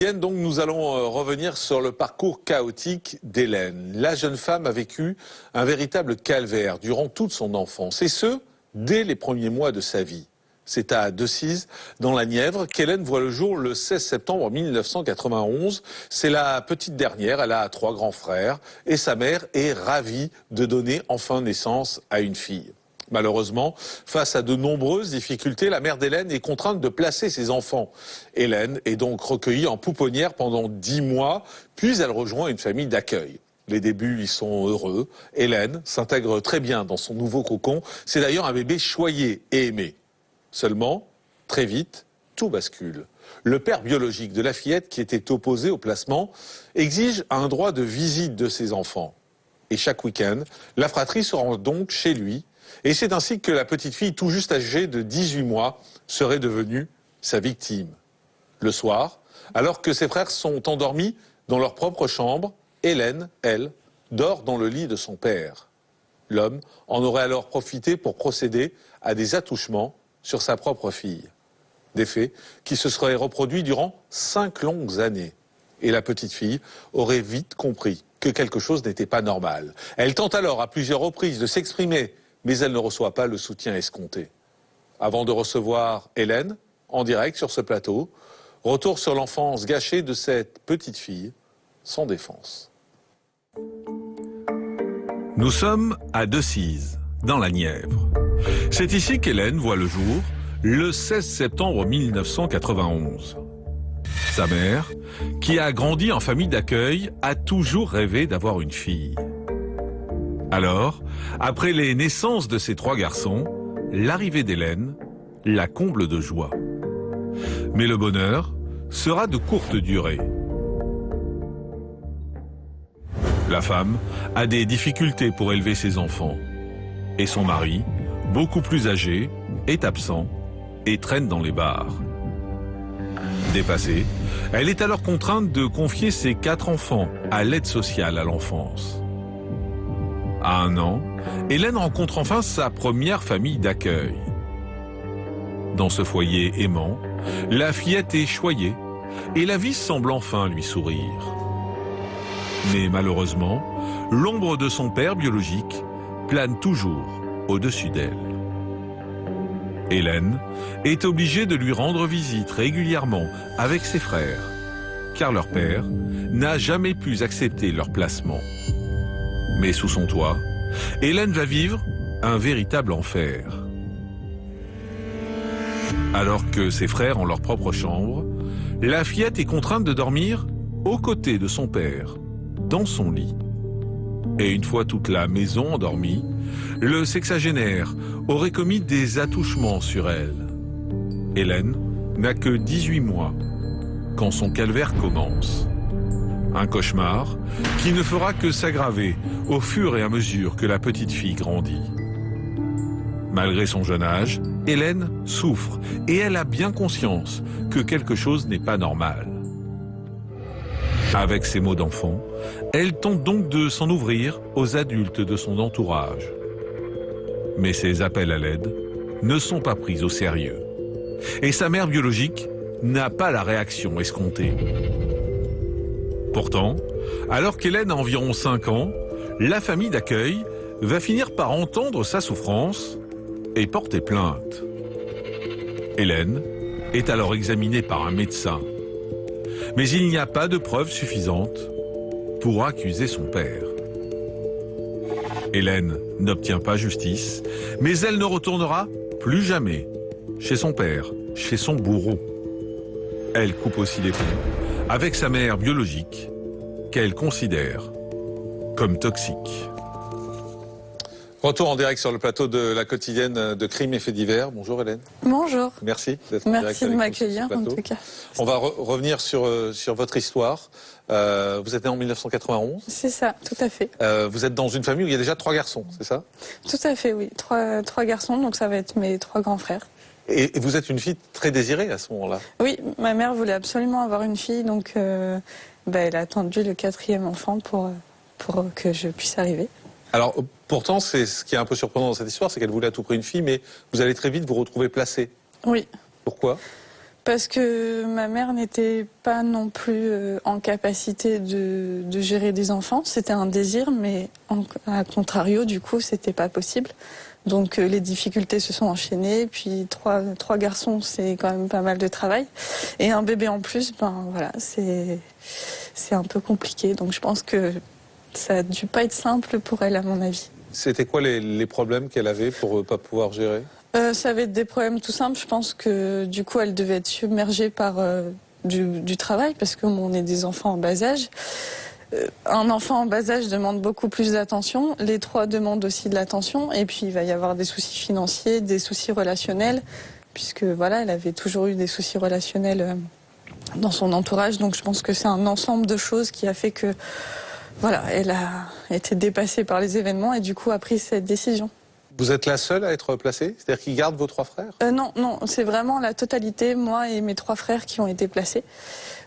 Donc nous allons revenir sur le parcours chaotique d'Hélène. La jeune femme a vécu un véritable calvaire durant toute son enfance, et ce, dès les premiers mois de sa vie. C'est à Decize, dans la Nièvre, qu'Hélène voit le jour le 16 septembre 1991. C'est la petite dernière, elle a 3 grands frères, et sa mère est ravie de donner enfin naissance à une fille. Malheureusement, face à de nombreuses difficultés, la mère d'Hélène est contrainte de placer ses enfants. Hélène est donc recueillie en pouponnière pendant 10 mois, puis elle rejoint une famille d'accueil. Les débuts y sont heureux. Hélène s'intègre très bien dans son nouveau cocon. C'est d'ailleurs un bébé choyé et aimé. Seulement, très vite, tout bascule. Le père biologique de la fillette, qui était opposé au placement, exige un droit de visite de ses enfants. Et chaque week-end, la fratrie se rend donc chez lui. Et c'est ainsi que la petite fille, tout juste âgée de 18 mois, serait devenue sa victime. Le soir, alors que ses frères sont endormis dans leur propre chambre, Hélène, elle, dort dans le lit de son père. L'homme en aurait alors profité pour procéder à des attouchements sur sa propre fille. Des faits qui se seraient reproduits durant 5 longues années. Et la petite fille aurait vite compris que quelque chose n'était pas normal. Elle tente alors à plusieurs reprises de s'exprimer, mais elle ne reçoit pas le soutien escompté. Avant de recevoir Hélène, en direct sur ce plateau, retour sur l'enfance gâchée de cette petite fille, sans défense. Nous sommes à Decize, dans la Nièvre. C'est ici qu'Hélène voit le jour, le 16 septembre 1991. Sa mère, qui a grandi en famille d'accueil, a toujours rêvé d'avoir une fille. Alors, après les naissances de ses 3 garçons, l'arrivée d'Hélène la comble de joie. Mais le bonheur sera de courte durée. La femme a des difficultés pour élever ses enfants. Et son mari, beaucoup plus âgé, est absent et traîne dans les bars. Dépassée, elle est alors contrainte de confier ses 4 enfants à l'aide sociale à l'enfance. À 1 an, Hélène rencontre enfin sa première famille d'accueil. Dans ce foyer aimant, la fillette est choyée et la vie semble enfin lui sourire. Mais malheureusement, l'ombre de son père biologique plane toujours au-dessus d'elle. Hélène est obligée de lui rendre visite régulièrement avec ses frères, car leur père n'a jamais pu accepter leur placement. Mais sous son toit, Hélène va vivre un véritable enfer. Alors que ses frères ont leur propre chambre, la fillette est contrainte de dormir aux côtés de son père, dans son lit. Et une fois toute la maison endormie, le sexagénaire aurait commis des attouchements sur elle. Hélène n'a que 18 mois quand son calvaire commence. Un cauchemar qui ne fera que s'aggraver au fur et à mesure que la petite fille grandit. Malgré son jeune âge, Hélène souffre et elle a bien conscience que quelque chose n'est pas normal. Avec ses mots d'enfant, elle tente donc de s'en ouvrir aux adultes de son entourage. Mais ses appels à l'aide ne sont pas pris au sérieux. Et sa mère biologique n'a pas la réaction escomptée. Pourtant, alors qu'Hélène a environ 5 ans, la famille d'accueil va finir par entendre sa souffrance et porter plainte. Hélène est alors examinée par un médecin. Mais il n'y a pas de preuves suffisantes pour accuser son père. Hélène n'obtient pas justice, mais elle ne retournera plus jamais chez son père, chez son bourreau. Elle coupe aussi les ponts avec sa mère biologique, qu'elle considère comme toxique. Retour en direct sur le plateau de la quotidienne de Crimes et Faits divers. Bonjour Hélène. Bonjour. Merci d'être en direct. Merci de m'accueillir en tout cas. On va revenir sur votre histoire. Vous êtes né en 1991. C'est ça, tout à fait. Vous êtes dans une famille où il y a déjà 3 garçons, c'est ça? Tout à fait, oui. 3 garçons, donc ça va être mes 3 grands frères. Et vous êtes une fille très désirée à ce moment-là? Oui, ma mère voulait absolument avoir une fille, donc elle a attendu le 4e enfant pour que je puisse arriver. Alors, pourtant, c'est ce qui est un peu surprenant dans cette histoire, c'est qu'elle voulait à tout prix une fille, mais vous allez très vite vous retrouver placée. Oui. Pourquoi? Parce que ma mère n'était pas non plus en capacité de gérer des enfants. C'était un désir, mais à contrario, du coup, c'était pas possible. Donc les difficultés se sont enchaînées. Puis trois garçons, c'est quand même pas mal de travail. Et un bébé en plus, ben voilà, c'est un peu compliqué. Donc je pense que ça a dû pas être simple pour elle, à mon avis. C'était quoi les problèmes qu'elle avait pour ne pas pouvoir gérer? Ça va être des problèmes tout simples. Je pense que du coup, elle devait être submergée par du travail parce qu'on est des enfants en bas âge. Un enfant en bas âge demande beaucoup plus d'attention. Les trois demandent aussi de l'attention. Et puis, il va y avoir des soucis financiers, des soucis relationnels, puisque voilà, elle avait toujours eu des soucis relationnels dans son entourage. Donc, je pense que c'est un ensemble de choses qui a fait que, voilà, elle a été dépassée par les événements et du coup a pris cette décision. Vous êtes la seule à être placée? C'est-à-dire qu'ils gardent vos 3 frères? Non, c'est vraiment la totalité, moi et mes 3 frères qui ont été placés.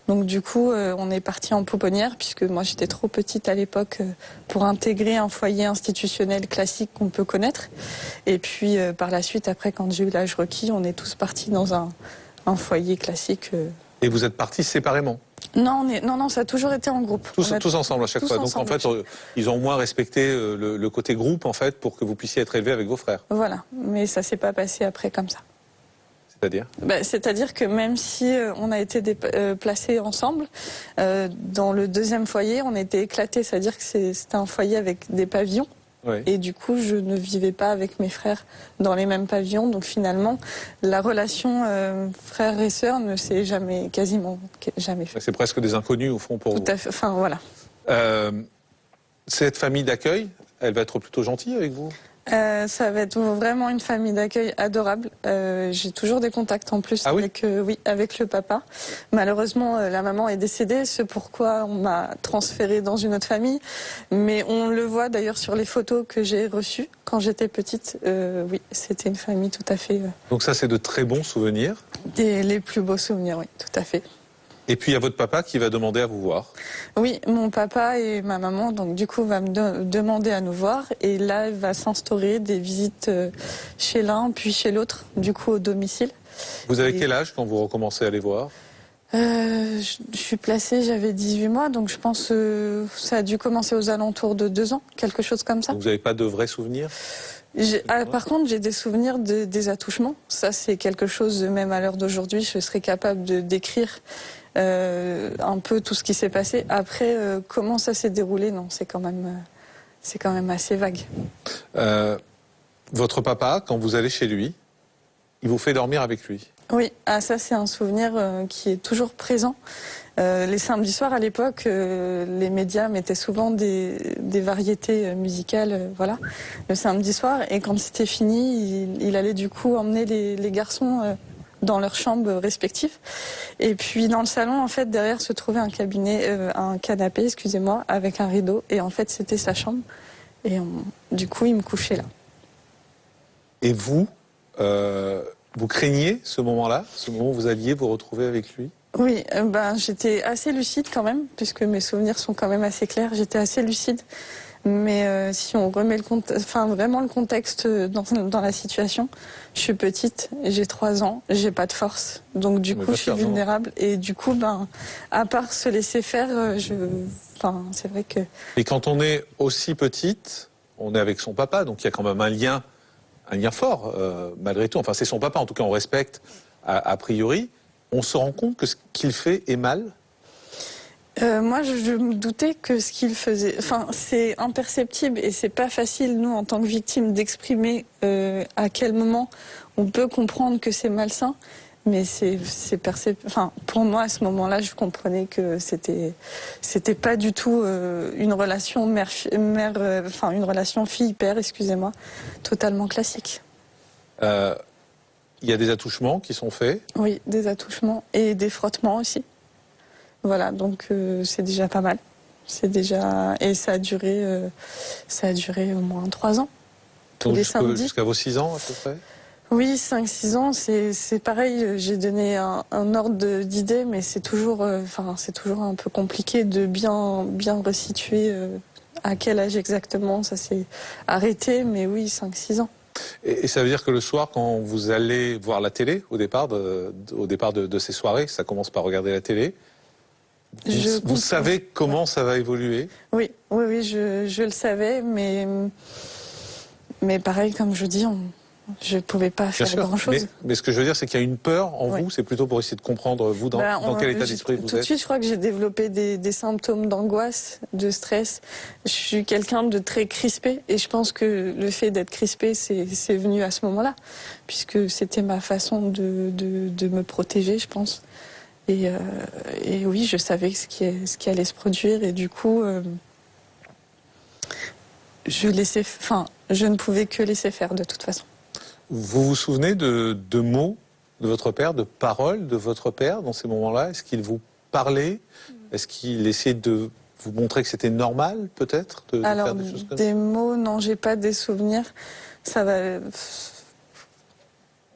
Donc du coup, on est parti en pouponnière, puisque moi j'étais trop petite à l'époque pour intégrer un foyer institutionnel classique qu'on peut connaître. Et puis par la suite, après, quand j'ai eu l'âge requis, on est tous partis dans un foyer classique. Et vous êtes partis séparément? Non, ça a toujours été en groupe. Tous ensemble à chaque fois. Donc en fait, ils ont au moins respecté le côté groupe en fait pour que vous puissiez être élevé avec vos frères. Voilà, mais ça s'est pas passé après comme ça. C'est-à-dire? C'est-à-dire que même si on a été placés ensemble, dans le deuxième foyer, on était éclatés. C'est-à-dire que c'était un foyer avec des pavillons. Oui. Et du coup, je ne vivais pas avec mes frères dans les mêmes pavillons. Donc finalement, la relation frère et sœur ne s'est quasiment jamais faite. C'est presque des inconnus au fond pour vous. Tout à fait. Enfin voilà. Cette famille d'accueil, elle va être plutôt gentille avec vous? Ça va être vraiment une famille d'accueil adorable. J'ai toujours des contacts en plus avec le papa. Malheureusement, la maman est décédée, c'est pourquoi on m'a transférée dans une autre famille. Mais on le voit d'ailleurs sur les photos que j'ai reçues quand j'étais petite. Oui, c'était une famille tout à fait... Donc ça, c'est de très bons souvenirs? Les plus beaux souvenirs, oui, tout à fait. Et puis il y a votre papa qui va demander à vous voir. Oui, mon papa et ma maman, donc du coup, va me demander à nous voir. Et là, il va s'instaurer des visites chez l'un, puis chez l'autre, du coup, au domicile. Vous avez quel âge quand vous recommencez à les voir? Je suis placée, j'avais 18 mois, donc je pense que ça a dû commencer aux alentours de 2 ans, quelque chose comme ça. Donc vous n'avez pas de vrais souvenirs? Par contre, j'ai des souvenirs des attouchements. Ça, c'est quelque chose, même à l'heure d'aujourd'hui, je serais capable de décrire un peu tout ce qui s'est passé. Après, comment ça s'est déroulé, non, c'est quand même assez vague. Votre papa, quand vous allez chez lui, il vous fait dormir avec lui? Oui, ça c'est un souvenir qui est toujours présent. Les samedis soirs à l'époque, les médias mettaient souvent des variétés musicales, voilà, le samedi soir. Et quand c'était fini, il allait du coup emmener les garçons dans leurs chambres respectives. Et puis dans le salon, en fait, derrière se trouvait un canapé, excusez-moi, avec un rideau. Et en fait, c'était sa chambre. Et du coup, il me couchait là. Et vous, vous craignez ce moment-là, ce moment où vous alliez vous retrouver avec lui? Oui, j'étais assez lucide quand même, puisque mes souvenirs sont quand même assez clairs. J'étais assez lucide. Mais si on remet vraiment le contexte dans la situation, je suis petite, j'ai 3 ans, j'ai pas de force, donc du coup je suis vulnérable. Et du coup, à part se laisser faire, c'est vrai que... Et quand on est aussi petite, on est avec son papa, donc il y a quand même un lien fort, malgré tout. Enfin, c'est son papa, en tout cas on respecte a priori. On se rend compte que ce qu'il fait est mal? Moi, je me doutais que ce qu'il faisait... c'est imperceptible et c'est pas facile, nous, en tant que victimes, d'exprimer à quel moment on peut comprendre que c'est malsain. Mais c'est perceptible. Pour moi, à ce moment-là, je comprenais que c'était pas du tout une relation une relation fille-père, excusez-moi, totalement classique. Il y a des attouchements qui sont faits? Oui, des attouchements et des frottements aussi. Voilà, donc c'est déjà pas mal. Et ça a duré au moins 3 ans. Tous les samedis. Jusqu'à vos 6 ans à peu près? Oui, 5-6 ans, c'est pareil. J'ai donné un ordre d'idée, mais c'est toujours un peu compliqué de bien resituer à quel âge exactement ça s'est arrêté. Mais oui, 5-6 ans. Et ça veut dire que le soir, quand vous allez voir la télé, au départ de ces soirées, ça commence par regarder la télé, vous savez comment ça va évoluer? Oui, je le savais, mais pareil, comme je dis, je ne pouvais pas faire grand-chose. Mais ce que je veux dire, c'est qu'il y a une peur en vous, c'est plutôt pour essayer de comprendre, vous, dans quel état d'esprit vous êtes. Tout de suite, je crois que j'ai développé des symptômes d'angoisse, de stress. Je suis quelqu'un de très crispé, et je pense que le fait d'être crispé, c'est venu à ce moment-là, puisque c'était ma façon de me protéger, je pense. Et oui, je savais ce qui allait se produire, et du coup, je ne pouvais que laisser faire de toute façon. Vous vous souvenez de mots de votre père, de paroles de votre père dans ces moments-là? Est-ce qu'il vous parlait? Est-ce qu'il essayait de vous montrer que c'était normal, peut-être, de faire des choses comme ça? Des mots, non, j'ai pas des souvenirs. Ça va...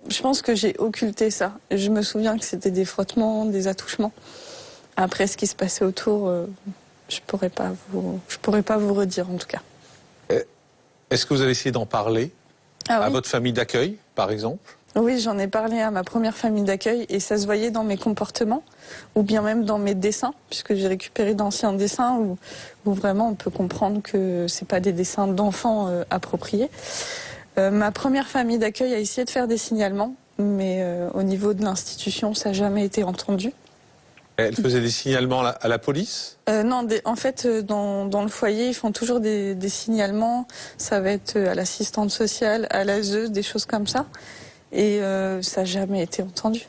Je pense que j'ai occulté ça. Je me souviens que c'était des frottements, des attouchements. Après, ce qui se passait autour, je pourrais pas vous redire, en tout cas. Est-ce que vous avez essayé d'en parler à votre famille d'accueil, par exemple? Oui, j'en ai parlé à ma première famille d'accueil et ça se voyait dans mes comportements ou bien même dans mes dessins, puisque j'ai récupéré d'anciens dessins où vraiment on peut comprendre que c'est pas des dessins d'enfants appropriés. Ma première famille d'accueil a essayé de faire des signalements, mais au niveau de l'institution, ça n'a jamais été entendu. Elle faisait des signalements à la police? Non, en fait, dans le foyer, ils font toujours des signalements. Ça va être à l'assistante sociale, à l'ASE, des choses comme ça. Et ça n'a jamais été entendu.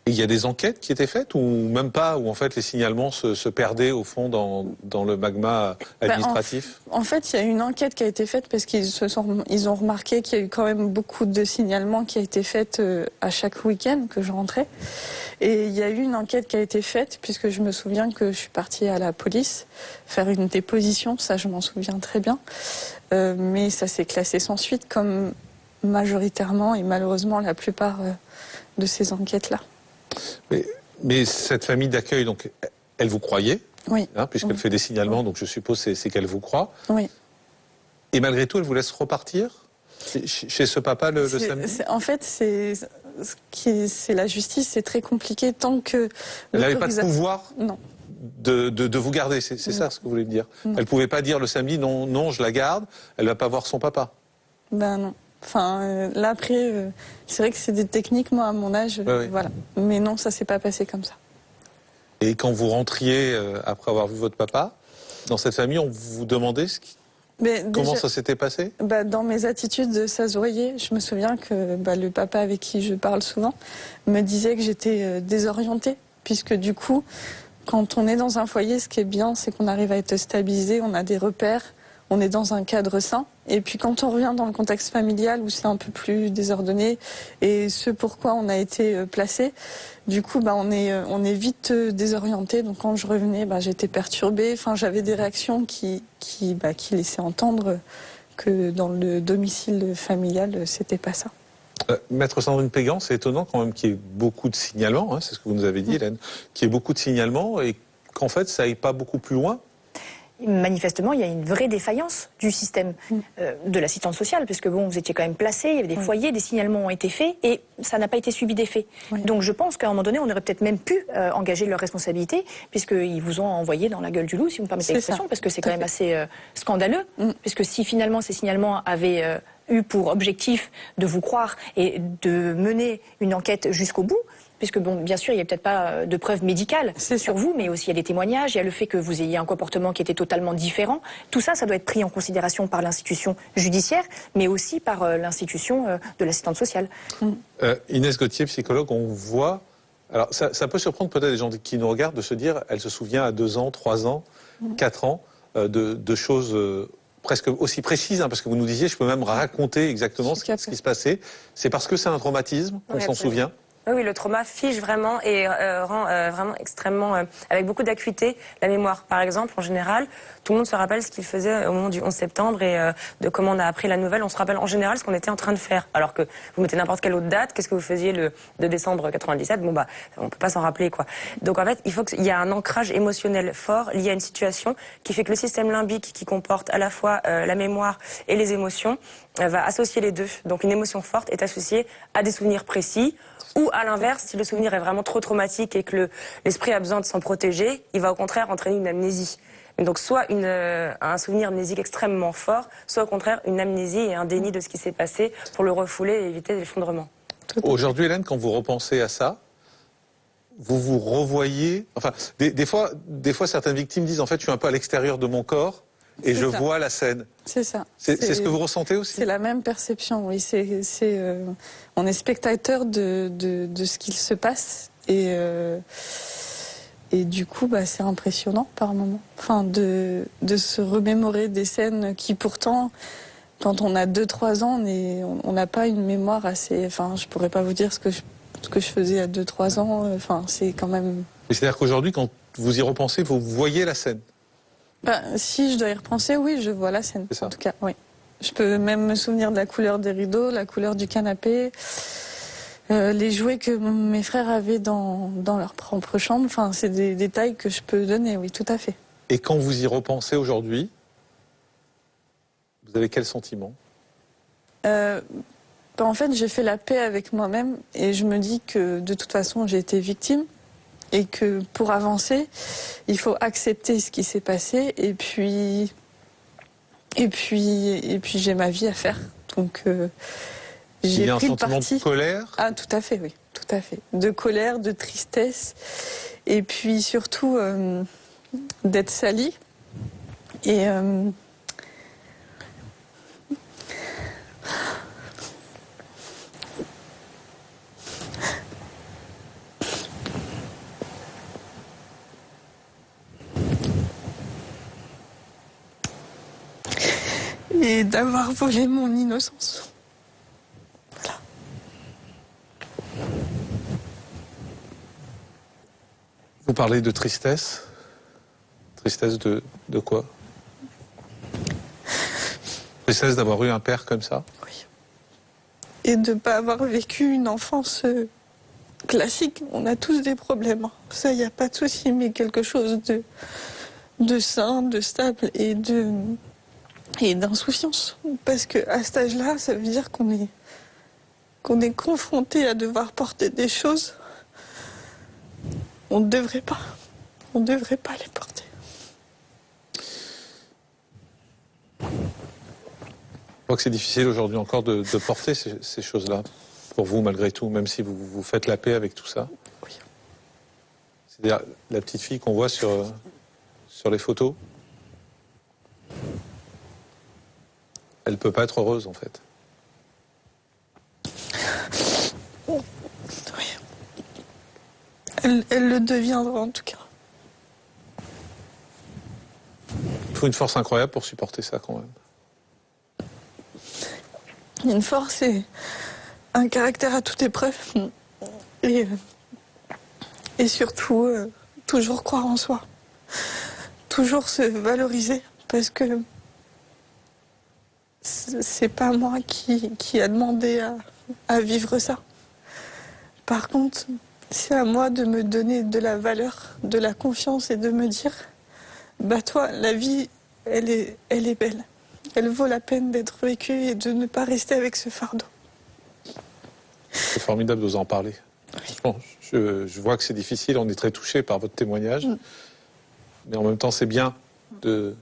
Et il y a des enquêtes qui étaient faites ou même pas, où en fait les signalements se perdaient au fond dans le magma administratif? En fait, il y a une enquête qui a été faite parce ils ont remarqué qu'il y a eu quand même beaucoup de signalements qui a été faits à chaque week-end que je rentrais. Et il y a eu une enquête qui a été faite, puisque je me souviens que je suis partie à la police faire une déposition, ça je m'en souviens très bien. Mais ça s'est classé sans suite, comme majoritairement et malheureusement la plupart de ces enquêtes-là. Mais cette famille d'accueil, donc, elle vous croyait? Oui. Hein, puisqu'elle fait des signalements, donc je suppose c'est qu'elle vous croit. Oui. Et malgré tout, elle vous laisse repartir chez ce papa le samedi? En fait, c'est la justice, c'est très compliqué tant que... Elle n'avait pas de pouvoir? Non. De vous garder, c'est ça ce que vous voulez me dire? Non. Elle ne pouvait pas dire le samedi, non, je la garde, elle ne va pas voir son papa? Ben non. Enfin, là après, c'est vrai que c'est des techniques, moi, à mon âge, oui. Voilà. Mais non, ça s'est pas passé comme ça. Et quand vous rentriez, après avoir vu votre papa, dans cette famille, on vous demandait comment ça s'était passé? Dans mes attitudes, ça se voyait. Je me souviens que le papa avec qui je parle souvent me disait que j'étais désorientée, puisque du coup, quand on est dans un foyer, ce qui est bien, c'est qu'on arrive à être stabilisé, on a des repères, on est dans un cadre sain. Et puis quand on revient dans le contexte familial où c'est un peu plus désordonné et ce pourquoi on a été placé, du coup on est vite désorienté. Donc quand je revenais, j'étais perturbée. Enfin, j'avais des réactions qui laissaient entendre que dans le domicile familial, c'était pas ça. Maître Sandrine Pégan, c'est étonnant quand même qu'il y ait beaucoup de signalements, hein, c'est ce que vous nous avez dit, Hélène, qu'il y ait beaucoup de signalements et qu'en fait ça aille pas beaucoup plus loin. Manifestement, il y a une vraie défaillance du système de l'assistance sociale, parce que vous étiez quand même placé, il y avait des foyers, des signalements ont été faits, et ça n'a pas été suivi d'effet. Oui. Donc je pense qu'à un moment donné, on aurait peut-être même pu engager leurs responsabilités, puisqu'ils vous ont envoyé dans la gueule du loup, si vous me permettez l'expression, parce que c'est quand même assez scandaleux, puisque si finalement ces signalements avaient eu pour objectif de vous croire et de mener une enquête jusqu'au bout, puisque bien sûr, il n'y a peut-être pas de preuves médicales sur vous, mais aussi il y a des témoignages, il y a le fait que vous ayez un comportement qui était totalement différent. Tout ça, ça doit être pris en considération par l'institution judiciaire, mais aussi par l'institution de l'assistante sociale. Inès Gauthier, psychologue, on voit... Alors, ça peut surprendre peut-être les gens qui nous regardent de se dire, elle se souvient à 2 ans, 3 ans, 4 ans, de choses... presque aussi précises, hein, parce que vous nous disiez, je peux même raconter exactement ce qui se passait. C'est parce que c'est un traumatisme qu'on s'en souvient? Oui, le trauma fige vraiment et rend vraiment extrêmement, avec beaucoup d'acuité, la mémoire. Par exemple, en général, tout le monde se rappelle ce qu'il faisait au moment du 11 septembre et de comment on a appris la nouvelle. On se rappelle en général ce qu'on était en train de faire. Alors que vous mettez n'importe quelle autre date, qu'est-ce que vous faisiez le 2 décembre 97 ? Bon bah, on peut pas s'en rappeler quoi. Donc en fait, il faut qu'il y ait un ancrage émotionnel fort lié à une situation qui fait que le système limbique, qui comporte à la fois la mémoire et les émotions, va associer les deux. Donc une émotion forte est associée à des souvenirs précis. Ou à l'inverse, si le souvenir est vraiment trop traumatique et que l'esprit a besoin de s'en protéger, il va au contraire entraîner une amnésie. Donc soit un souvenir amnésique extrêmement fort, soit au contraire une amnésie et un déni de ce qui s'est passé pour le refouler et éviter l'effondrement. Aujourd'hui, Hélène, quand vous repensez à ça, vous vous revoyez... Enfin, des fois, certaines victimes disent, en fait, je suis un peu à l'extérieur de mon corps et je vois la scène. C'est ça. C'est ce que vous ressentez aussi? C'est la même perception, oui. On est spectateur de ce qu'il se passe et du coup, c'est impressionnant par moments. Enfin, de se remémorer des scènes qui pourtant, quand on a 2-3 ans, on n'a pas une mémoire assez... Enfin, je pourrais pas vous dire ce que je faisais à 2-3 ans. Enfin, c'est quand même... C'est-à-dire qu'aujourd'hui, quand vous y repensez, vous voyez la scène? Si je dois y repenser, oui, je vois la scène. En tout cas, oui. Je peux même me souvenir de la couleur des rideaux, la couleur du canapé, les jouets que mes frères avaient dans leur propre chambre. Enfin, c'est des détails que je peux donner, oui, tout à fait. Et quand vous y repensez aujourd'hui, vous avez quel sentiment? En fait, j'ai fait la paix avec moi-même et je me dis que de toute façon, j'ai été victime. Et que pour avancer, il faut accepter ce qui s'est passé et puis j'ai ma vie à faire. Donc j'ai pris le parti. Il y a un sentiment de colère? Ah, tout à fait, oui, tout à fait. De colère, de tristesse et puis surtout d'être salie et et d'avoir volé mon innocence. Voilà. Vous parlez de tristesse? Tristesse de quoi? Tristesse d'avoir eu un père comme ça? Oui. Et de ne pas avoir vécu une enfance classique. On a tous des problèmes. Ça, il n'y a pas de souci, mais quelque chose de sain, de stable et d'insouciance. Parce qu'à cet âge-là, ça veut dire qu'on est confronté à devoir porter des choses. On ne devrait pas. On ne devrait pas les porter. Je crois que c'est difficile aujourd'hui encore de porter ces choses-là, pour vous malgré tout, même si vous faites la paix avec tout ça. Oui. C'est-à-dire la petite fille qu'on voit sur les photos, elle ne peut pas être heureuse en fait. Oui. Elle le deviendra en tout cas. Il faut une force incroyable pour supporter ça quand même. Une force et un caractère à toute épreuve. Et surtout, toujours croire en soi. Toujours se valoriser. Parce que c'est pas moi qui a demandé à vivre ça. Par contre, c'est à moi de me donner de la valeur, de la confiance et de me dire, toi, la vie, elle est belle. Elle vaut la peine d'être vécue et de ne pas rester avec ce fardeau. C'est formidable d'oser en parler. Oui. Bon, je vois que c'est difficile, on est très touché par votre témoignage. Mais en même temps, c'est bien de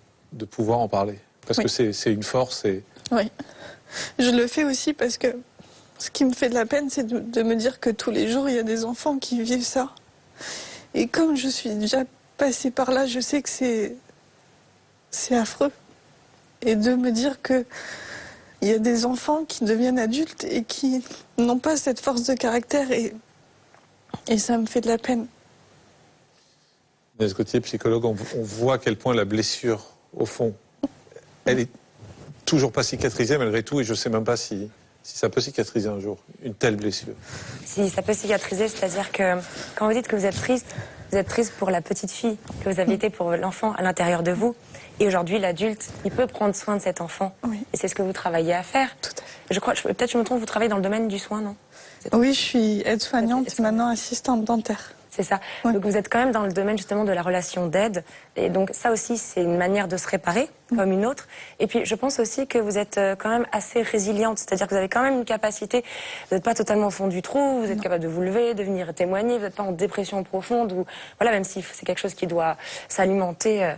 pouvoir en parler. Parce que c'est une force. Oui. Je le fais aussi parce que ce qui me fait de la peine, c'est de me dire que tous les jours, il y a des enfants qui vivent ça. Et comme je suis déjà passée par là, je sais que c'est affreux. Et de me dire qu'il y a des enfants qui deviennent adultes et qui n'ont pas cette force de caractère et ça me fait de la peine. Inès Gauthier, psychologue, on voit à quel point la blessure, au fond, elle est toujours pas cicatrisée malgré tout et je sais même pas si Si ça peut cicatriser un jour, une telle blessure. Si ça peut cicatriser, c'est-à-dire que quand vous dites que vous êtes triste pour la petite fille que vous avez été pour l'enfant à l'intérieur de vous. Et aujourd'hui, l'adulte, il peut prendre soin de cet enfant. Oui. Et c'est ce que vous travaillez à faire. Tout à fait. Je crois, peut-être je me trompe, vous travaillez dans le domaine du soin, non? Oui, je suis aide-soignante, maintenant assistante dentaire. C'est ça. Ouais. Donc vous êtes quand même dans le domaine justement de la relation d'aide. Et donc ça aussi, c'est une manière de se réparer, comme une autre. Et puis je pense aussi que vous êtes quand même assez résiliente. C'est-à-dire que vous avez quand même une capacité, vous n'êtes pas totalement au fond du trou, vous êtes capable de vous lever, de venir témoigner, vous n'êtes pas en dépression profonde. Ou, voilà, même si c'est quelque chose qui doit s'alimenter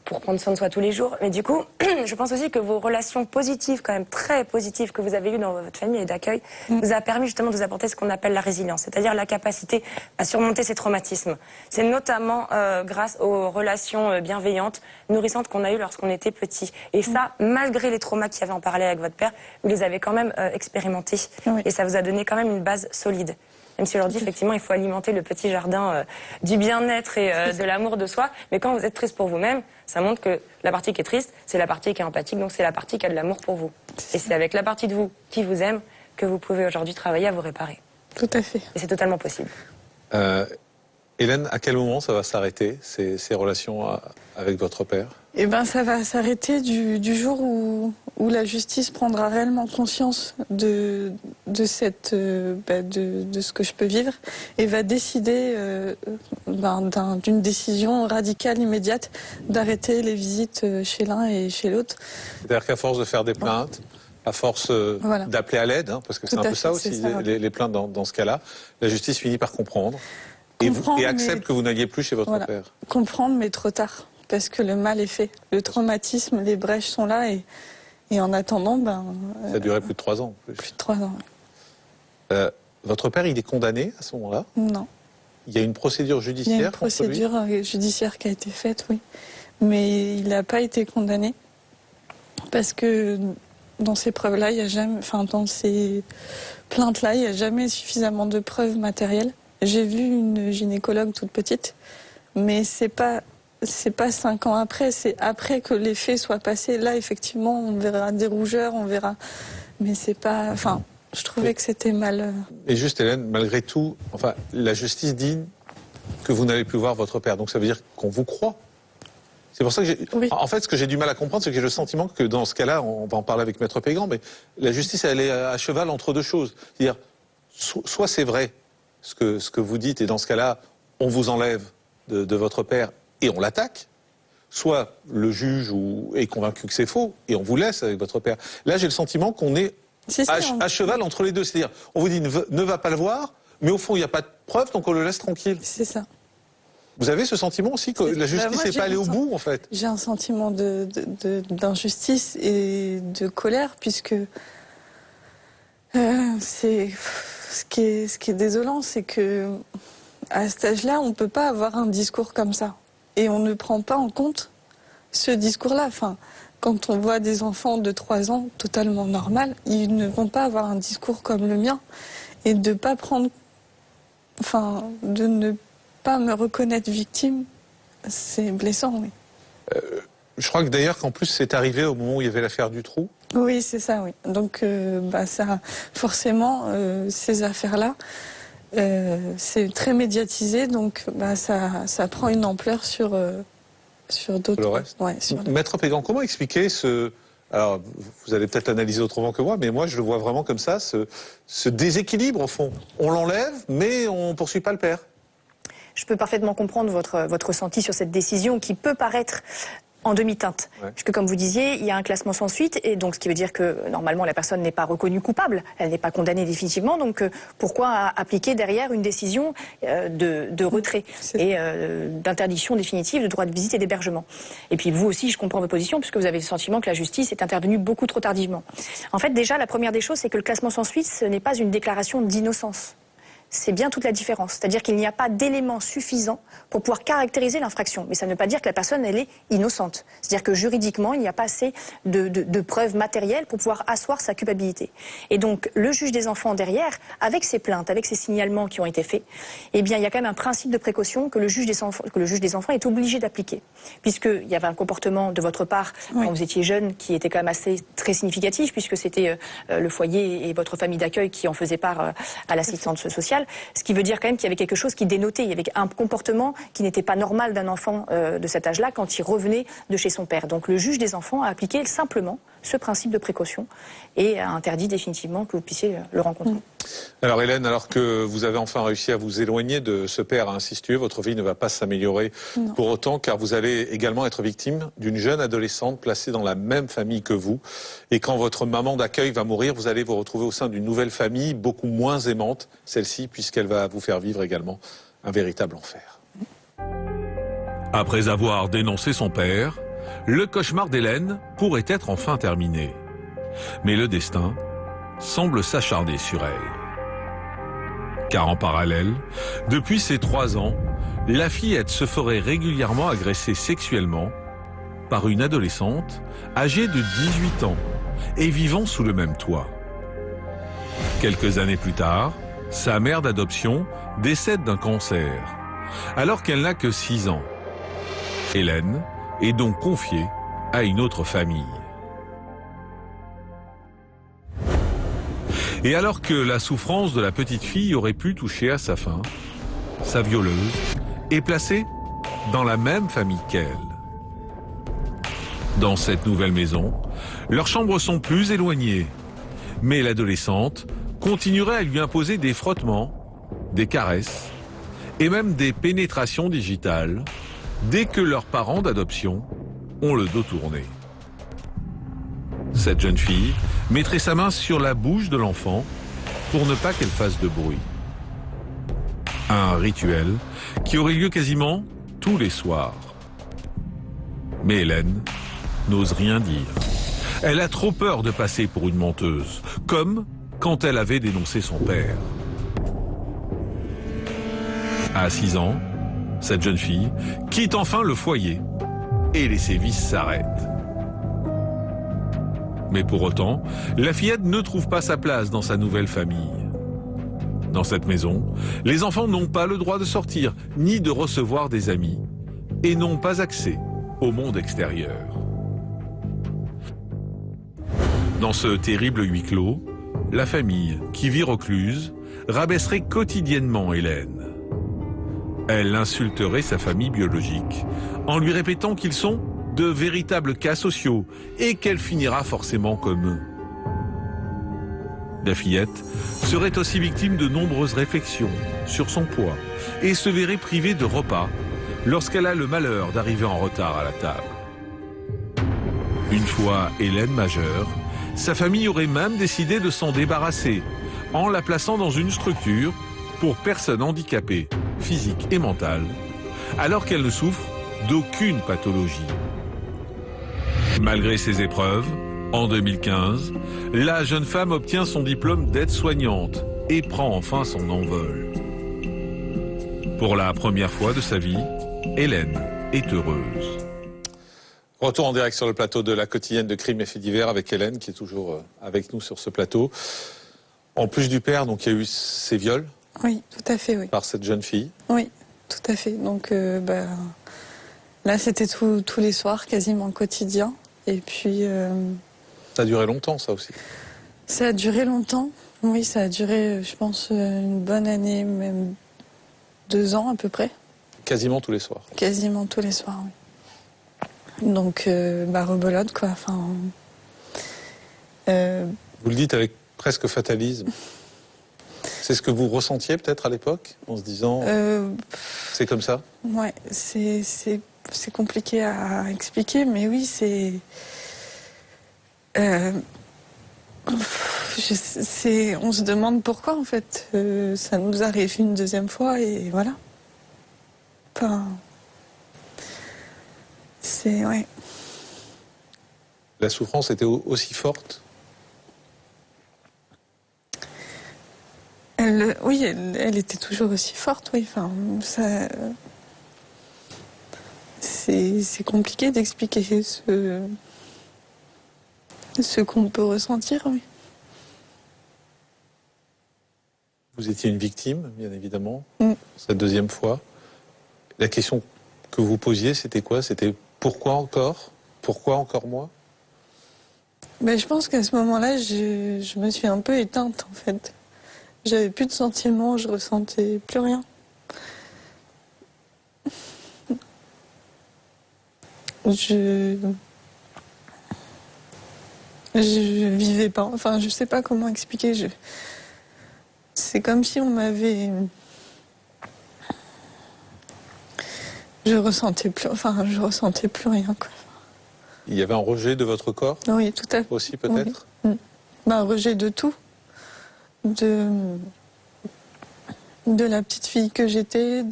pour prendre soin de soi tous les jours. Mais du coup, je pense aussi que vos relations positives, quand même très positives, que vous avez eues dans votre famille et d'accueil, vous a permis justement de vous apporter ce qu'on appelle la résilience. C'est-à-dire la capacité à surmonter ces traumatismes. C'est notamment grâce aux relations bienveillantes, nourrissantes qu'on a eues lorsqu'on était petit. Et ça, malgré les traumas qu'il y avait en parallèle avec votre père, vous les avez quand même expérimentés. Oui. Et ça vous a donné quand même une base solide. Même si aujourd'hui, effectivement, il faut alimenter le petit jardin du bien-être et de l'amour de soi. Mais quand vous êtes triste pour vous-même, ça montre que la partie qui est triste, c'est la partie qui est empathique, donc c'est la partie qui a de l'amour pour vous. Et c'est avec la partie de vous qui vous aime que vous pouvez aujourd'hui travailler à vous réparer. Tout à fait. Et c'est totalement possible. Hélène, à quel moment ça va s'arrêter, ces relations avec votre père? Eh ben, ça va s'arrêter du jour où la justice prendra réellement conscience de ce que je peux vivre et va décider d'une décision radicale, immédiate, d'arrêter les visites chez l'un et chez l'autre. C'est-à-dire qu'à force de faire des plaintes, à force Voilà. d'appeler à l'aide, parce que c'est Tout un à peu fait, ça aussi, c'est ça, les plaintes dans ce cas-là, la justice finit par comprendre et accepte que vous n'alliez plus chez votre Voilà. père. Comprendre, mais trop tard, parce que le mal est fait. Le traumatisme, les brèches sont là et en attendant, Ça a duré plus de 3 ans. plus de 3 ans. Votre père, il est condamné à ce moment-là? Non. Il y a une procédure Il y a judiciaire une contre lui? procédure judiciaire qui a été faite, oui. Mais il n'a pas été condamné parce que dans ces preuves-là, il y a jamais, enfin dans ces plaintes-là, il n'y a jamais suffisamment de preuves matérielles. J'ai vu une gynécologue toute petite, mais c'est pas 5 ans après, c'est après que les faits soient passés. Là, effectivement, on verra des rougeurs, on verra, mais c'est pas, enfin, je trouvais que c'était mal. Et juste, Hélène, malgré tout, enfin, la justice dit que vous n'allez plus voir votre père, donc ça veut dire qu'on vous croit. C'est pour ça que Oui. En fait, ce que j'ai du mal à comprendre, c'est que j'ai le sentiment que dans ce cas-là, on va en parler avec Maître Pégan, mais la justice, elle est à cheval entre deux choses. C'est-à-dire, soit c'est vrai ce que vous dites, et dans ce cas-là, on vous enlève de votre père et on l'attaque, soit le juge est convaincu que c'est faux et on vous laisse avec votre père. Là, j'ai le sentiment qu'on est à cheval entre les deux. C'est-à-dire, on vous dit ne va pas le voir, mais au fond, il n'y a pas de preuve, donc on le laisse tranquille. C'est ça. Vous avez ce sentiment aussi que la justice moi, n'est pas allée au bout, en fait? J'ai un sentiment d'injustice et de colère, puisque c'est ce qui est désolant, c'est que à cet âge-là, on ne peut pas avoir un discours comme ça. Et on ne prend pas en compte ce discours-là. Enfin, quand on voit des enfants de 3 ans totalement normal, ils ne vont pas avoir un discours comme le mien. Et de pas prendre, enfin, de ne pas me reconnaître victime, c'est blessant, oui. Je crois que d'ailleurs qu'en plus c'est arrivé au moment où il y avait l'affaire du trou. Oui, c'est ça, oui. Donc, ça, forcément, ces affaires-là, c'est très médiatisé, donc ça prend une ampleur sur d'autres. Le reste. Ouais, sur le... Maître Pégan, comment expliquer ce... Alors, vous allez peut-être l'analyser autrement que moi, mais moi je le vois vraiment comme ça, ce déséquilibre au fond. On l'enlève, mais on ne poursuit pas le père. Je peux parfaitement comprendre votre ressenti sur cette décision qui peut paraître en demi-teinte. Ouais. Puisque comme vous disiez, il y a un classement sans suite, et donc ce qui veut dire que normalement la personne n'est pas reconnue coupable, elle n'est pas condamnée définitivement, donc pourquoi appliquer derrière une décision de retrait et d'interdiction définitive de droit de visite et d'hébergement. Et puis vous aussi, je comprends votre position, puisque vous avez le sentiment que la justice est intervenue beaucoup trop tardivement. En fait, déjà, la première des choses, c'est que le classement sans suite, ce n'est pas une déclaration d'innocence. c'est bien toute la différence. C'est-à-dire qu'il n'y a pas d'éléments suffisants pour pouvoir caractériser l'infraction. Mais ça ne veut pas dire que la personne, elle est innocente. C'est-à-dire que juridiquement, il n'y a pas assez de preuves matérielles pour pouvoir asseoir sa culpabilité. Et donc, le juge des enfants derrière, avec ses plaintes, avec ses signalements qui ont été faits, eh bien, il y a quand même un principe de précaution que le juge des enfants est obligé d'appliquer. Puisqu'il y avait un comportement de votre part, quand vous étiez jeune, qui était quand même très significatif, puisque c'était le foyer et votre famille d'accueil qui en faisait part à l'assistante sociale. Ce qui veut dire quand même qu'il y avait quelque chose qui dénotait. Il y avait un comportement qui n'était pas normal d'un enfant de cet âge-là quand il revenait de chez son père. Donc le juge des enfants a appliqué simplement ce principe de précaution et a interdit définitivement que vous puissiez le rencontrer. Alors Hélène, alors que vous avez enfin réussi à vous éloigner de ce père incestueux, votre vie ne va pas s'améliorer pour autant, car vous allez également être victime d'une jeune adolescente placée dans la même famille que vous. Et quand votre maman d'accueil va mourir, vous allez vous retrouver au sein d'une nouvelle famille, beaucoup moins aimante, celle-ci, puisqu'elle va vous faire vivre également un véritable enfer. Après avoir dénoncé son père, le cauchemar d'Hélène pourrait être enfin terminé. Mais le destin semble s'acharner sur elle. Car en parallèle, depuis ses 3 ans, la fillette se ferait régulièrement agresser sexuellement par une adolescente âgée de 18 ans et vivant sous le même toit. Quelques années plus tard, sa mère d'adoption décède d'un cancer, alors qu'elle n'a que 6 ans. Hélène est donc confiée à une autre famille. Et alors que la souffrance de la petite fille aurait pu toucher à sa fin, sa violeuse est placée dans la même famille qu'elle. Dans cette nouvelle maison, leurs chambres sont plus éloignées, mais l'adolescente continuerait à lui imposer des frottements, des caresses et même des pénétrations digitales dès que leurs parents d'adoption ont le dos tourné. Cette jeune fille mettrait sa main sur la bouche de l'enfant pour ne pas qu'elle fasse de bruit. Un rituel qui aurait lieu quasiment tous les soirs. Mais Hélène n'ose rien dire. Elle a trop peur de passer pour une menteuse, comme quand elle avait dénoncé son père. À 6 ans, cette jeune fille quitte enfin le foyer et les sévices s'arrêtent. Mais pour autant, la fillette ne trouve pas sa place dans sa nouvelle famille. Dans cette maison, les enfants n'ont pas le droit de sortir, ni de recevoir des amis, et n'ont pas accès au monde extérieur. Dans ce terrible huis clos, la famille, qui vit recluse, rabaisserait quotidiennement Hélène. Elle insulterait sa famille biologique, en lui répétant qu'ils sont de véritables cas sociaux et qu'elle finira forcément comme eux. La fillette serait aussi victime de nombreuses réflexions sur son poids et se verrait privée de repas lorsqu'elle a le malheur d'arriver en retard à la table. Une fois Hélène majeure, sa famille aurait même décidé de s'en débarrasser en la plaçant dans une structure pour personnes handicapées, physiques et mentales, alors qu'elle ne souffre d'aucune pathologie. Malgré ces épreuves, en 2015, la jeune femme obtient son diplôme d'aide-soignante et prend enfin son envol. Pour la première fois de sa vie, Hélène est heureuse. Retour en direct sur le plateau de la quotidienne de Crimes et Faits divers avec Hélène qui est toujours avec nous sur ce plateau. En plus du père, donc il y a eu ces viols. Oui, tout à fait, oui. Par cette jeune fille. Oui, tout à fait. Donc là, c'était tous les soirs, quasiment quotidien. Et puis... Ça a duré longtemps, ça aussi. Ça a duré longtemps. Oui, ça a duré, je pense, une bonne année, même 2 ans à peu près. Quasiment tous les soirs. Quasiment tous les soirs, oui. Donc, rebelote, quoi. Enfin, Vous le dites avec presque fatalisme. C'est ce que vous ressentiez peut-être à l'époque, en se disant c'est comme ça? Ouais, c'est compliqué à expliquer, mais oui, c'est... on se demande pourquoi, en fait. Ça nous arrive une 2e fois, et voilà. Enfin... C'est... Ouais. La souffrance était aussi forte? Elle Oui, elle était toujours aussi forte, oui. Enfin, ça, c'est compliqué d'expliquer ce qu'on peut ressentir, oui. Vous étiez une victime, bien évidemment, Mm. cette deuxième fois. La question que vous posiez, c'était quoi? C'était pourquoi encore? Pourquoi encore moi? Mais je pense qu'à ce moment-là, je me suis un peu éteinte, en fait. J'avais plus de sentiments, je ressentais plus rien. Je vivais pas, enfin je sais pas comment expliquer. C'est comme si on m'avait, je ressentais plus rien, quoi. Il y avait un rejet de votre corps Oui, tout à fait. aussi, peut-être? Oui. Un rejet de tout, de la petite fille que j'étais,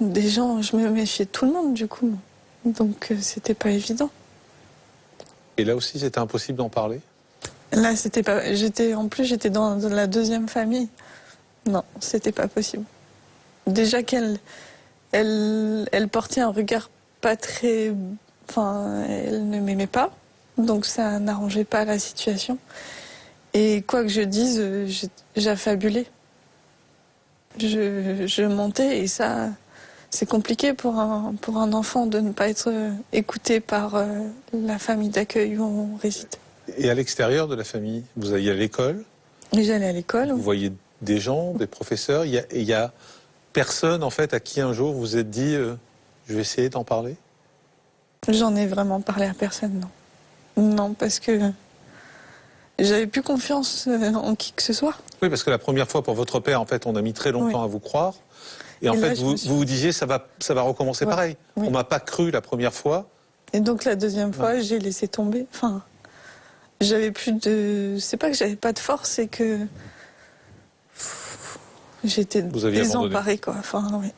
des gens. Je me méfiais de tout le monde, du coup. Donc c'était pas évident. Et là aussi, c'était impossible d'en parler? Là, c'était pas. J'étais dans la deuxième famille. Non, c'était pas possible. Déjà qu'elle portait un regard pas très. Enfin, elle ne m'aimait pas, donc ça n'arrangeait pas la situation. Et quoi que je dise, j'affabulais. Je mentais et ça, c'est compliqué pour un enfant de ne pas être écouté par la famille d'accueil où on réside. Et à l'extérieur de la famille, vous alliez à l'école? Et j'allais à l'école. Vous voyez des gens, des professeurs? Il y a personne, en fait, à qui un jour vous vous êtes dit je vais essayer d'en parler? J'en ai vraiment parlé à personne, non. Non, parce que j'avais plus confiance en qui que ce soit. Oui, parce que la première fois pour votre père, en fait, on a mis très longtemps à vous croire. Et en fait, vous vous disiez ça va recommencer pareil. Oui. On m'a pas cru la première fois. Et donc la deuxième fois, j'ai laissé tomber. Enfin, j'avais plus de. C'est pas que j'avais pas de force, c'est que j'étais désemparée, quoi. Enfin, oui.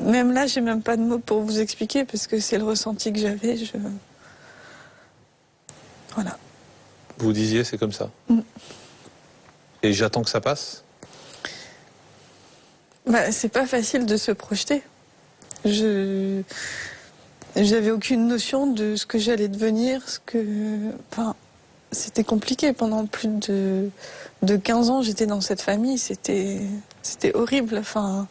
Même là, j'ai même pas de mots pour vous expliquer parce que c'est le ressenti que j'avais. Voilà. Vous disiez c'est comme ça. Mm. Et j'attends que ça passe. C'est pas facile de se projeter. J'avais aucune notion de ce que j'allais devenir, enfin, c'était compliqué. Pendant plus de 15 ans, j'étais dans cette famille, c'était horrible. Enfin,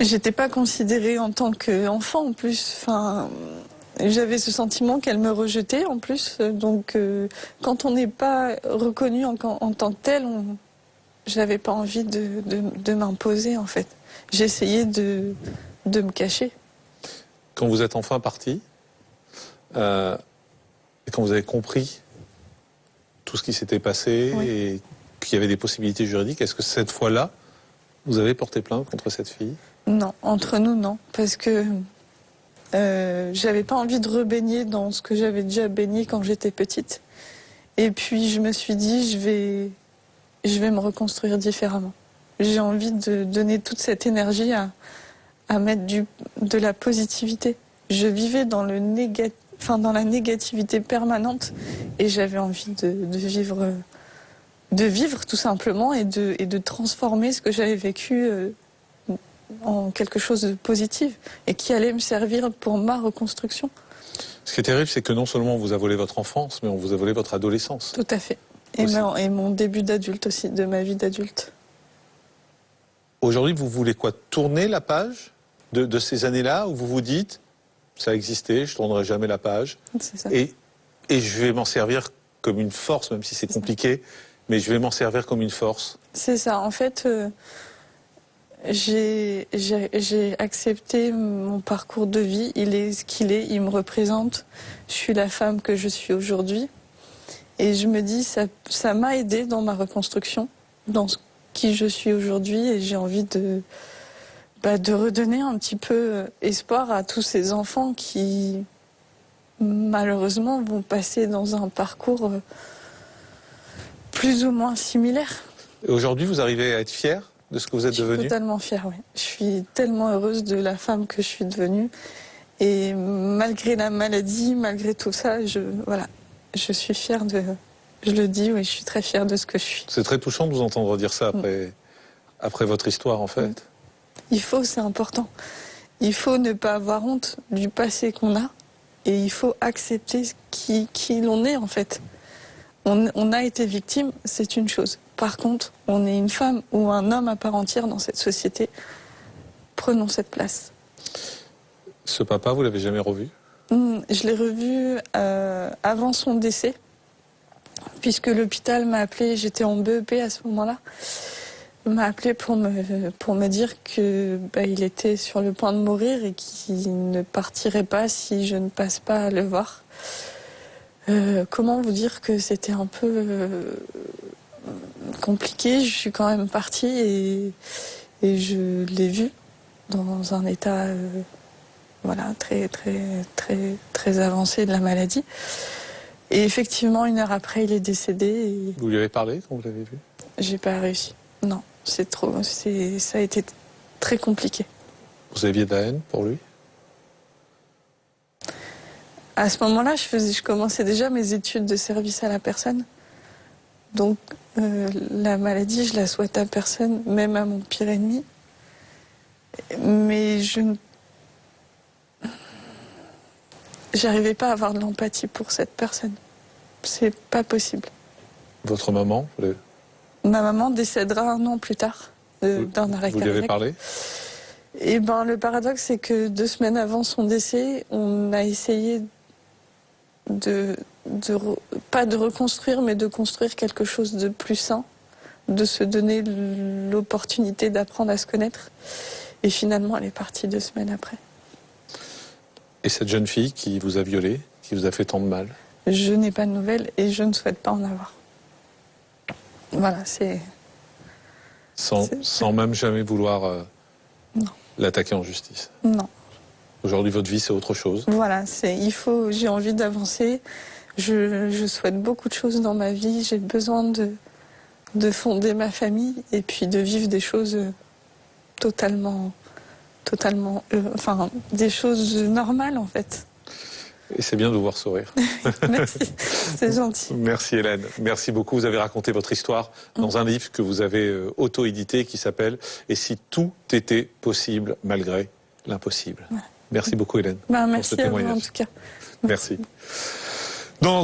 j'étais pas considérée en tant qu'enfant en plus. Enfin, j'avais ce sentiment qu'elle me rejetait en plus. Donc, quand on n'est pas reconnu en tant que tel, j'avais pas envie de m'imposer en fait. J'essayais de me cacher. Quand vous êtes enfin parti, et quand vous avez compris tout ce qui s'était passé et qu'il y avait des possibilités juridiques, est-ce que cette fois-là, vous avez porté plainte contre cette fille? Non, entre nous, non. Parce que j'avais pas envie de rebaigner dans ce que j'avais déjà baigné quand j'étais petite. Et puis je me suis dit, je vais me reconstruire différemment. J'ai envie de donner toute cette énergie à mettre de la positivité. Je vivais dans la négativité permanente et j'avais envie de vivre tout simplement et de transformer ce que j'avais vécu en quelque chose de positif et qui allait me servir pour ma reconstruction. Ce qui est terrible, c'est que non seulement on vous a volé votre enfance, mais on vous a volé votre adolescence. Tout à fait. Et mon début d'adulte aussi, de ma vie d'adulte. Aujourd'hui, vous voulez quoi? Tourner la page de ces années-là où vous vous dites ça a existé, je ne tournerai jamais la page. C'est ça. Et je vais m'en servir comme une force, même si c'est compliqué, mais je vais m'en servir comme une force. C'est ça. En fait, j'ai accepté mon parcours de vie. Il est ce qu'il est, il me représente. Je suis la femme que je suis aujourd'hui. Et je me dis, ça m'a aidée dans ma reconstruction, dans qui je suis aujourd'hui. Et j'ai envie de redonner un petit peu espoir à tous ces enfants qui, malheureusement, vont passer dans un parcours plus ou moins similaire. Et aujourd'hui, vous arrivez à être fier de ce que vous êtes Je suis devenue? totalement fière, oui. Je suis tellement heureuse de la femme que je suis devenue. Et malgré la maladie, malgré tout ça, je suis fière de... Je le dis, oui, je suis très fière de ce que je suis. C'est très touchant de vous entendre dire ça après votre histoire, en fait. Il faut, c'est important. Il faut ne pas avoir honte du passé qu'on a. Et il faut accepter qui l'on est, en fait. On a été victime, c'est une chose. Par contre, on est une femme ou un homme à part entière dans cette société. Prenons cette place. Ce papa, vous l'avez jamais revu? Je l'ai revu avant son décès, puisque l'hôpital m'a appelé, j'étais en BEP à ce moment-là, m'a appelé pour me dire que il était sur le point de mourir et qu'il ne partirait pas si je ne passe pas le voir. Comment vous dire que c'était un peu compliqué. Je suis quand même partie et je l'ai vu dans un état très avancé de la maladie. Et effectivement, 1 heure après, il est décédé. Et Vous lui avez parlé quand vous l'avez vu? j'ai pas réussi. Non, ça a été très compliqué. Vous aviez de la haine pour lui? À ce moment-là, je commençais déjà mes études de service à la personne. Donc, la maladie, je la souhaite à personne, même à mon pire ennemi. Mais j'arrivais pas à avoir de l'empathie pour cette personne. C'est pas possible. Votre maman, Ma maman décédera 1 an plus tard d'un arrêt cardiaque. vous lui avez parlé? Et le paradoxe, c'est que 2 semaines avant son décès, on a essayé pas de reconstruire, mais de construire quelque chose de plus sain, de se donner l'opportunité d'apprendre à se connaître. Et finalement, elle est partie 2 semaines après. Et cette jeune fille qui vous a violé, qui vous a fait tant de mal? Je n'ai pas de nouvelles et je ne souhaite pas en avoir. Voilà, c'est... Sans même jamais vouloir Non. l'attaquer en justice? Non. Aujourd'hui, votre vie, c'est autre chose? Voilà, j'ai envie d'avancer. Je souhaite beaucoup de choses dans ma vie. J'ai besoin de fonder ma famille et puis de vivre des choses totalement, des choses normales en fait. Et c'est bien de vous voir sourire. Merci, c'est gentil. Merci Hélène, merci beaucoup. Vous avez raconté votre histoire dans un livre que vous avez auto-édité qui s'appelle « Et si tout était possible malgré l'impossible ». Merci beaucoup Hélène. Merci pour ce à vous en témoignage. tout cas. Merci.